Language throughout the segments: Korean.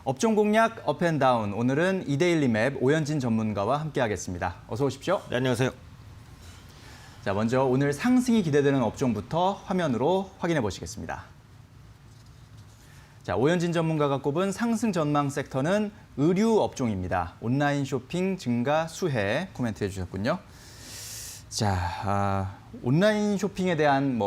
업종 공략 업앤다운. 오늘은 이데일리맵 오현진 전문가와 함께하겠습니다. 어서 오십시오. 네, 안녕하세요. 자, 먼저 오늘 상승이 기대되는 업종부터 화면으로 확인해 보시겠습니다. 자, 오현진 전문가가 꼽은 상승 전망 섹터는 의류 업종입니다. 온라인 쇼핑 증가 수혜 코멘트해 주셨군요. 자, 온라인 쇼핑에 대한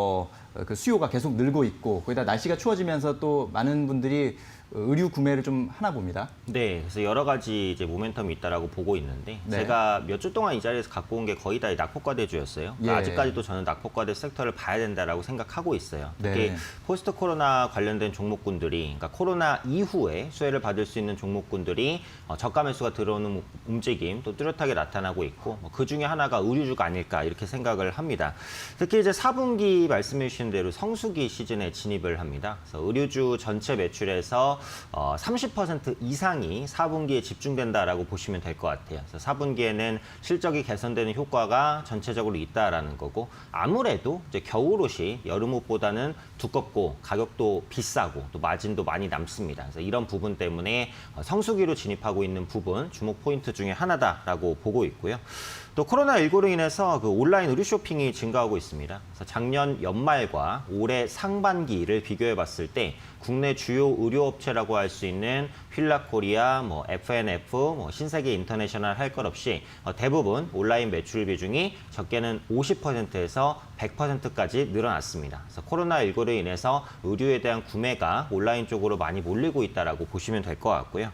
그 수요가 계속 늘고 있고 거기다 날씨가 추워지면서 또 많은 분들이 의류 구매를 좀 하나 봅니다. 네, 그래서 여러 가지 이제 모멘텀이 있다라고 보고 있는데 네. 제가 몇 주 동안 이 자리에서 갖고 온 게 거의 다 낙폭과대주였어요. 그러니까 예. 아직까지도 저는 낙폭과대 섹터를 봐야 된다라고 생각하고 있어요. 특히 네. 포스트 코로나 관련된 종목군들이, 그러니까 코로나 이후에 수혜를 받을 수 있는 종목군들이 저가 매수가 들어오는 움직임 또 뚜렷하게 나타나고 있고 그 중에 하나가 의류주가 아닐까 이렇게 생각을 합니다. 특히 이제 4분기 말씀해 주신 대로 성수기 시즌에 진입을 합니다. 그래서 의류주 전체 매출에서 30% 이상이 4분기에 집중된다라고 보시면 될 것 같아요. 그래서 4분기에는 실적이 개선되는 효과가 전체적으로 있다라는 거고, 아무래도 이제 겨울옷이 여름옷보다는 두껍고 가격도 비싸고 또 마진도 많이 남습니다. 그래서 이런 부분 때문에 성수기로 진입하고 있는 부분 주목 포인트 중에 하나다라고 보고 있고요. 또 코로나19로 인해서 그 온라인 의류 쇼핑이 증가하고 있습니다. 그래서 작년 연말과 올해 상반기를 비교해 봤을 때 국내 주요 의류업체라고 할 수 있는 휠라코리아, F&F, 신세계 인터내셔널 할 것 없이 대부분 온라인 매출 비중이 적게는 50%에서 100%까지 늘어났습니다. 그래서 코로나19로 인해서 의류에 대한 구매가 온라인 쪽으로 많이 몰리고 있다라고 보시면 될 것 같고요.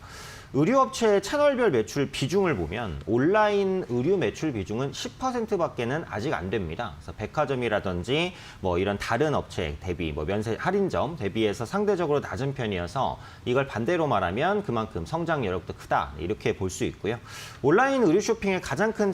의류업체의 채널별 매출 비중을 보면 온라인 의류 매출 비중은 10%밖에는 아직 안 됩니다. 그래서 백화점이라든지 이런 다른 업체 대비, 면세 할인점 대비해서 상대적으로 낮은 편이어서 이걸 반대로 말하면 그만큼 성장 여력도 크다 이렇게 볼 수 있고요. 온라인 의류 쇼핑의 가장 큰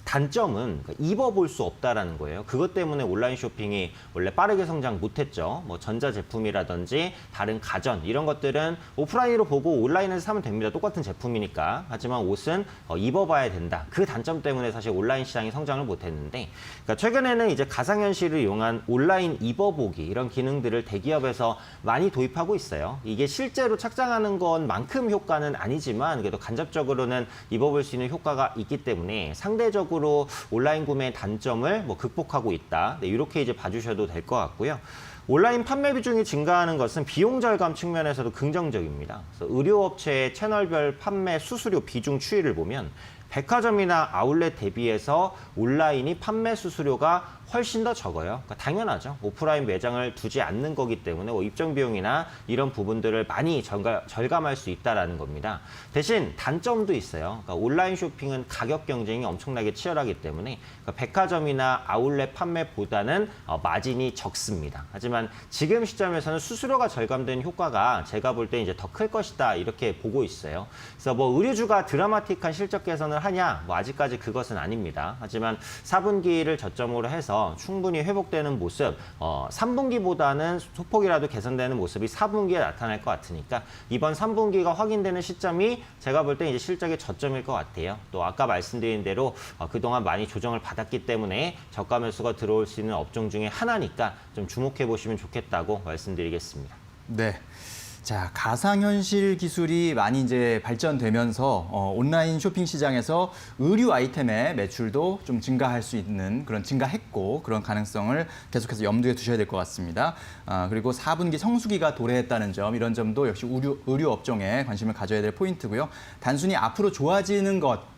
단점은 입어볼 수 없다라는 거예요. 그것 때문에 온라인 쇼핑이 원래 빠르게 성장 못했죠. 전자제품이라든지 다른 가전 이런 것들은 오프라인으로 보고 온라인에서 사면 됩니다. 똑같은 제품이니까. 하지만 옷은 입어봐야 된다. 그 단점 때문에 사실 온라인 시장이 성장을 못했는데, 그러니까 최근에는 이제 가상현실을 이용한 온라인 입어보기 이런 기능들을 대기업에서 많이 도입하고 있어요. 이게 실제로 착장하는 것만큼 효과는 아니지만 그래도 간접적으로는 입어볼 수 있는 효과가 있기 때문에 상대적으로 온라인 구매의 단점을 극복하고 있다. 네, 이렇게 이제 봐주셔도 될 것 같고요. 온라인 판매 비중이 증가하는 것은 비용 절감 측면에서도 긍정적입니다. 그래서 의료업체의 채널별 판매 수수료 비중 추이를 보면 백화점이나 아울렛 대비해서 온라인이 판매 수수료가 훨씬 더 적어요. 그러니까 당연하죠. 오프라인 매장을 두지 않는 거기 때문에 입점 비용이나 이런 부분들을 많이 절감할 수 있다는 겁니다. 대신 단점도 있어요. 그러니까 온라인 쇼핑은 가격 경쟁이 엄청나게 치열하기 때문에 백화점이나 아울렛 판매보다는 마진이 적습니다. 하지만 지금 시점에서는 수수료가 절감된 효과가 제가 볼 때 이제 더 클 것이다 이렇게 보고 있어요. 그래서 의류주가 드라마틱한 실적 개선을 하냐? 아직까지 그것은 아닙니다. 하지만 4분기를 저점으로 해서 충분히 회복되는 모습, 3분기보다는 소폭이라도 개선되는 모습이 4분기에 나타날 것 같으니까 이번 3분기가 확인되는 시점이 제가 볼 때 이제 실적의 저점일 것 같아요. 또 아까 말씀드린 대로 그동안 많이 조정을 받았기 때문에 저가 매수가 들어올 수 있는 업종 중에 하나니까 좀 주목해 보시면 좋겠다고 말씀드리겠습니다. 네. 자, 가상현실 기술이 많이 이제 발전되면서 온라인 쇼핑 시장에서 의류 아이템의 매출도 좀 증가할 수 있는 증가했고 그런 가능성을 계속해서 염두에 두셔야 될 것 같습니다. 그리고 4분기 성수기가 도래했다는 점, 이런 점도 역시 의류 업종에 관심을 가져야 될 포인트고요. 단순히 앞으로 좋아지는 것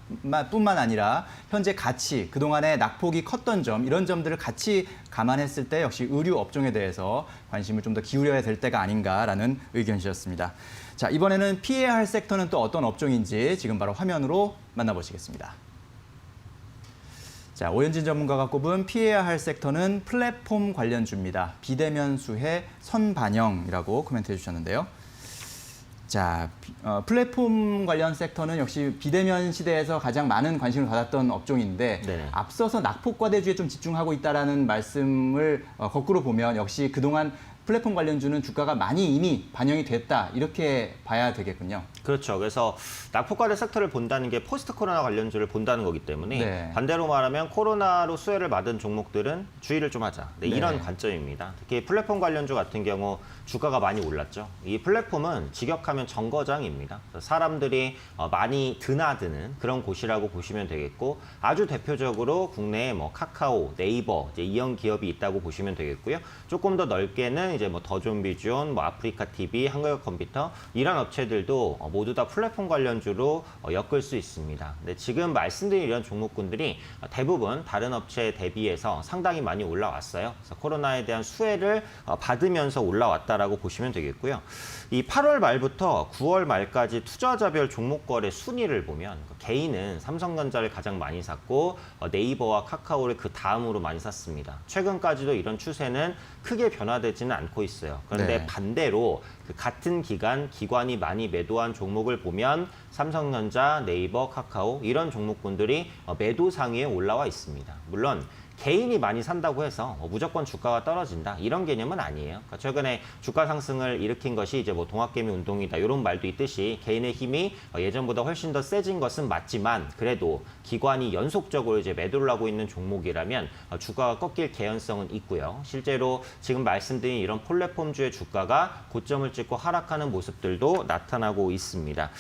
뿐만 아니라 현재 가치, 그동안의 낙폭이 컸던 점, 이런 점들을 같이 감안했을 때 역시 의류 업종에 대해서 관심을 좀 더 기울여야 될 때가 아닌가라는 의견이셨습니다. 자, 이번에는 피해야 할 섹터는 또 어떤 업종인지 지금 바로 화면으로 만나보시겠습니다. 자, 오현진 전문가가 꼽은 피해야 할 섹터는 플랫폼 관련주입니다. 비대면 수혜 선반영이라고 코멘트해 주셨는데요. 자, 플랫폼 관련 섹터는 역시 비대면 시대에서 가장 많은 관심을 받았던 업종인데 네네. 앞서서 낙폭과대주에 좀 집중하고 있다는 말씀을 거꾸로 보면 역시 그동안 플랫폼 관련주는 주가가 많이 이미 반영이 됐다 이렇게 봐야 되겠군요. 그렇죠. 그래서 낙폭과대 섹터를 본다는 게 포스트 코로나 관련주를 본다는 거기 때문에 네. 반대로 말하면 코로나로 수혜를 받은 종목들은 주의를 좀 하자. 네, 네. 이런 관점입니다. 특히 플랫폼 관련주 같은 경우 주가가 많이 올랐죠. 이 플랫폼은 직역하면 정거장입니다. 사람들이 많이 드나드는 그런 곳이라고 보시면 되겠고, 아주 대표적으로 국내에 뭐 카카오, 네이버, 이제 이런 기업이 있다고 보시면 되겠고요. 조금 더 넓게는 이제 뭐 더존비존, 뭐 아프리카 TV, 한국역 컴퓨터 이런 업체들도 모두 다 플랫폼 관련주로 엮을 수 있습니다. 근데 지금 말씀드린 이런 종목군들이 대부분 다른 업체에 대비해서 상당히 많이 올라왔어요. 그래서 코로나에 대한 수혜를 받으면서 올라왔다라고 보시면 되겠고요. 이 8월 말부터 9월 말까지 투자자별 종목 거래 순위를 보면 개인은 삼성전자를 가장 많이 샀고 네이버와 카카오를 그 다음으로 많이 샀습니다. 최근까지도 이런 추세는 크게 변화되지는 않고 있어요. 그런데 네. 반대로 그 같은 기간 기관이 많이 매도한 종목을 보면 삼성전자, 네이버, 카카오 이런 종목군들이 매도 상위에 올라와 있습니다. 물론 개인이 많이 산다고 해서 무조건 주가가 떨어진다 이런 개념은 아니에요. 그러니까 최근에 주가 상승을 일으킨 것이 이제 뭐 동학개미 운동이다 이런 말도 있듯이 개인의 힘이 예전보다 훨씬 더 세진 것은 맞지만 그래도 기관이 연속적으로 이제 매도를 하고 있는 종목이라면 주가가 꺾일 개연성은 있고요. 실제로 지금 말씀드린 이런 플랫폼주의 주가가 고점을 찍고 하락하는 모습들도 나타나고 있습니다.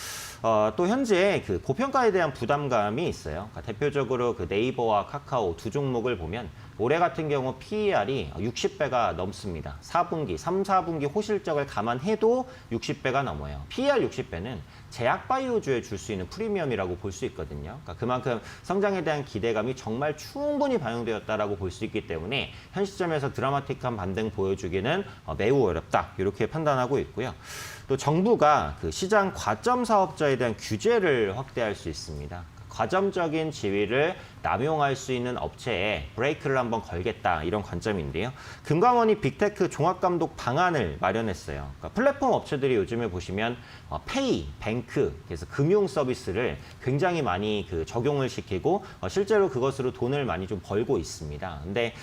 또 현재 그 고평가에 대한 부담감이 있어요. 그러니까 대표적으로 그 네이버와 카카오 두 종목을 보면 올해 같은 경우 PER이 60배가 넘습니다. 4분기, 3, 4분기 호실적을 감안해도 60배가 넘어요. PER 60배는 제약바이오주에 줄 수 있는 프리미엄이라고 볼 수 있거든요. 그러니까 그만큼 성장에 대한 기대감이 정말 충분히 반영되었다라고 볼 수 있기 때문에 현 시점에서 드라마틱한 반등 보여주기는 매우 어렵다. 이렇게 판단하고 있고요. 또 정부가 그 시장 과점 사업자에 대한 규제를 확대할 수 있습니다. 과점적인 지위를 남용할 수 있는 업체에 브레이크를 한번 걸겠다 이런 관점인데요. 금감원이 빅테크 종합감독 방안을 마련했어요. 그러니까 플랫폼 업체들이 요즘에 보시면 페이, 뱅크, 그래서 금융 서비스를 굉장히 많이 그 적용을 시키고 실제로 그것으로 돈을 많이 좀 벌고 있습니다. 근데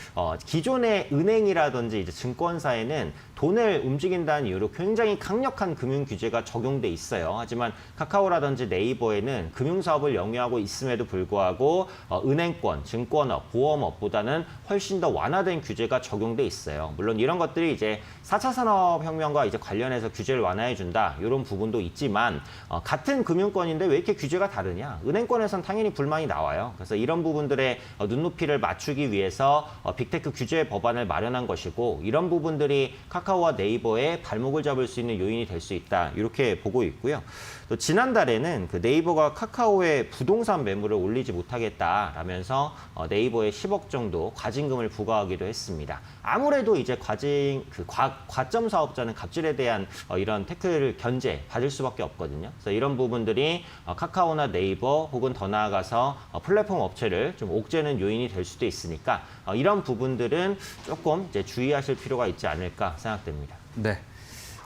기존의 은행이라든지 이제 증권사에는 돈을 움직인다는 이유로 굉장히 강력한 금융 규제가 적용돼 있어요. 하지만 카카오라든지 네이버에는 금융 사업을 영위하고 있음에도 불구하고 은행권, 증권업, 보험업보다는 훨씬 더 완화된 규제가 적용돼 있어요. 물론 이런 것들이 이제 4차 산업혁명과 이제 관련해서 규제를 완화해준다 이런 부분도 있지만 같은 금융권인데 왜 이렇게 규제가 다르냐? 은행권에선 당연히 불만이 나와요. 그래서 이런 부분들의 눈높이를 맞추기 위해서 빅테크 규제 법안을 마련한 것이고 이런 부분들이 카카오와 네이버의 발목을 잡을 수 있는 요인이 될 수 있다 이렇게 보고 있고요. 또 지난달에는 그 네이버가 카카오의 부동산 매물을 올리지 못하겠다라면서 네이버에 10억 정도 과징금을 부과하기도 했습니다. 아무래도 이제 과점 사업자는 갑질에 대한 이런 태클을 견제 받을 수밖에 없거든요. 그래서 이런 부분들이 카카오나 네이버 혹은 더 나아가서 플랫폼 업체를 좀 옥죄는 요인이 될 수도 있으니까 이런 부분들은 조금 이제 주의하실 필요가 있지 않을까 생각됩니다. 네.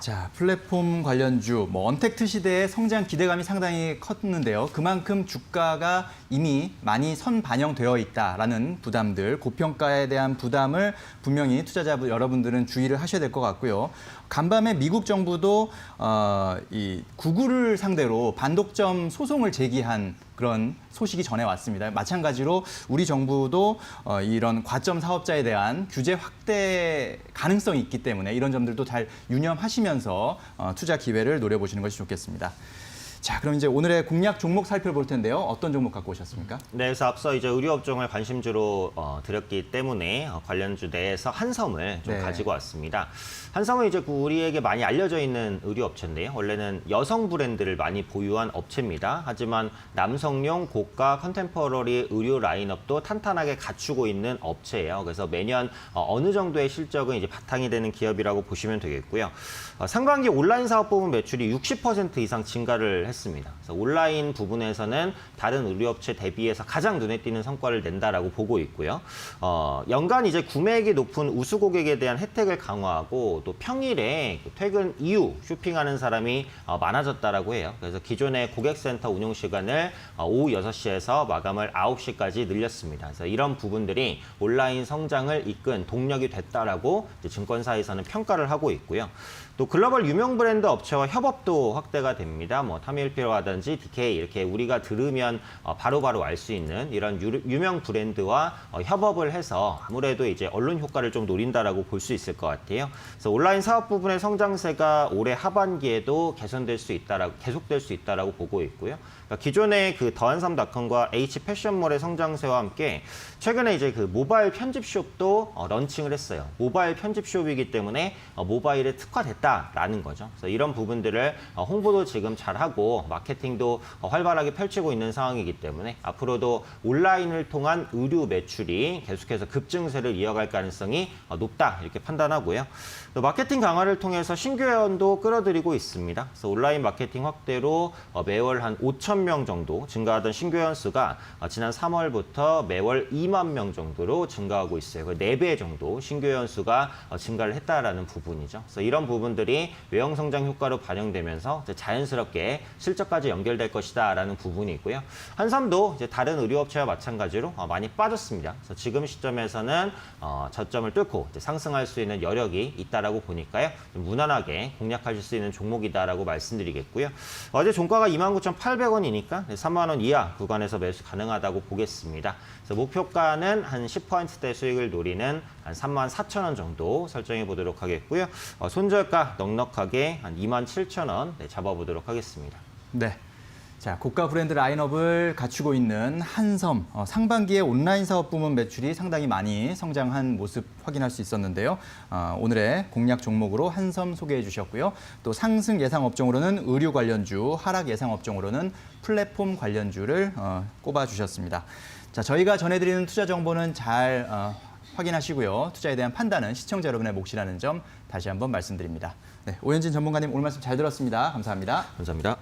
자, 플랫폼 관련주, 언택트 시대의 성장 기대감이 상당히 컸는데요. 그만큼 주가가 이미 많이 선반영되어 있다라는 부담들, 고평가에 대한 부담을 분명히 투자자 여러분들은 주의를 하셔야 될 것 같고요. 간밤에 미국 정부도 이 구글을 상대로 반독점 소송을 제기한 그런 소식이 전해왔습니다. 마찬가지로 우리 정부도 이런 과점 사업자에 대한 규제 확대 가능성이 있기 때문에 이런 점들도 잘 유념하시면서 투자 기회를 노려보시는 것이 좋겠습니다. 자, 그럼 이제 오늘의 공략 종목 살펴볼 텐데요. 어떤 종목 갖고 오셨습니까? 네, 그래서 앞서 이제 의료업종을 관심주로 드렸기 때문에 관련주 내에서 한섬을 좀 네. 가지고 왔습니다. 한섬은 이제 우리에게 많이 알려져 있는 의료업체인데요. 원래는 여성 브랜드를 많이 보유한 업체입니다. 하지만 남성용 고가 컨템퍼러리 의료 라인업도 탄탄하게 갖추고 있는 업체예요. 그래서 매년 어느 정도의 실적은 이제 바탕이 되는 기업이라고 보시면 되겠고요. 상반기 온라인 사업 부문 매출이 60% 이상 증가를 했습니다. 그래서 온라인 부분에서는 다른 의료업체 대비해서 가장 눈에 띄는 성과를 낸다라고 보고 있고요. 연간 이제 구매액이 높은 우수 고객에 대한 혜택을 강화하고 또 평일에 퇴근 이후 쇼핑하는 사람이 많아졌다라고 해요. 그래서 기존의 고객센터 운영 시간을 오후 6시에서 마감을 9시까지 늘렸습니다. 그래서 이런 부분들이 온라인 성장을 이끈 동력이 됐다라고 이제 증권사에서는 평가를 하고 있고요. 또 글로벌 유명 브랜드 업체와 협업도 확대가 됩니다. 뭐 타밀피로라든지 DK 이렇게 우리가 들으면 바로바로 알 수 있는 이런 유명 브랜드와 협업을 해서 아무래도 이제 언론 효과를 좀 노린다라고 볼 수 있을 것 같아요. 그래서 온라인 사업 부분의 성장세가 올해 하반기에도 개선될 수 있다라고 계속될 수 있다라고 보고 있고요. 그러니까 기존의 그 더한삼닷컴과 H 패션몰의 성장세와 함께 최근에 이제 그 모바일 편집숍도 런칭을 했어요. 모바일 편집숍이기 때문에 모바일에 특화됐다라는 거죠. 그래서 이런 부분들을 홍보도 지금 잘하고 마케팅도 활발하게 펼치고 있는 상황이기 때문에 앞으로도 온라인을 통한 의류 매출이 계속해서 급증세를 이어갈 가능성이 높다 이렇게 판단하고요. 또 마케팅 강화를 통해서 신규 회원도 끌어들이고 있습니다. 그래서 온라인 마케팅 확대로 매월 한 5,000명 정도 증가하던 신규 회원 수가 지난 3월부터 매월 2만 명 정도로 증가하고 있어요. 4배 정도 신규 회원 수가 증가를 했다라는 부분이죠. 그래서 이런 부분들이 외형 성장 효과로 반영되면서 이제 자연스럽게 실적까지 연결될 것이다라는 부분이 있고요. 한삼도 이제 다른 의류업체와 마찬가지로 많이 빠졌습니다. 그래서 지금 시점에서는 저점을 뚫고 이제 상승할 수 있는 여력이 있다라고 보니까요. 좀 무난하게 공략하실 수 있는 종목이다라고 말씀드리겠고요. 어제 종가가 29,800원이니까 3만 원 이하 구간에서 매수 가능하다고 보겠습니다. 그래서 목표가는 한 10%대 수익을 노리는 한 34,000원 정도 설정해 보도록 하겠고요. 손절가 넉넉하게 한 27,000원 잡아보도록 하겠습니다. 네. 자, 고가 브랜드 라인업을 갖추고 있는 한섬. 상반기에 온라인 사업 부문 매출이 상당히 많이 성장한 모습 확인할 수 있었는데요. 오늘의 공략 종목으로 한섬 소개해 주셨고요. 또 상승 예상 업종으로는 의류 관련주, 하락 예상 업종으로는 플랫폼 관련주를 꼽아 주셨습니다. 자, 저희가 전해드리는 투자 정보는 잘 확인하시고요. 투자에 대한 판단은 시청자 여러분의 몫이라는 점 다시 한번 말씀드립니다. 네, 오현진 전문가님 오늘 말씀 잘 들었습니다. 감사합니다. 감사합니다.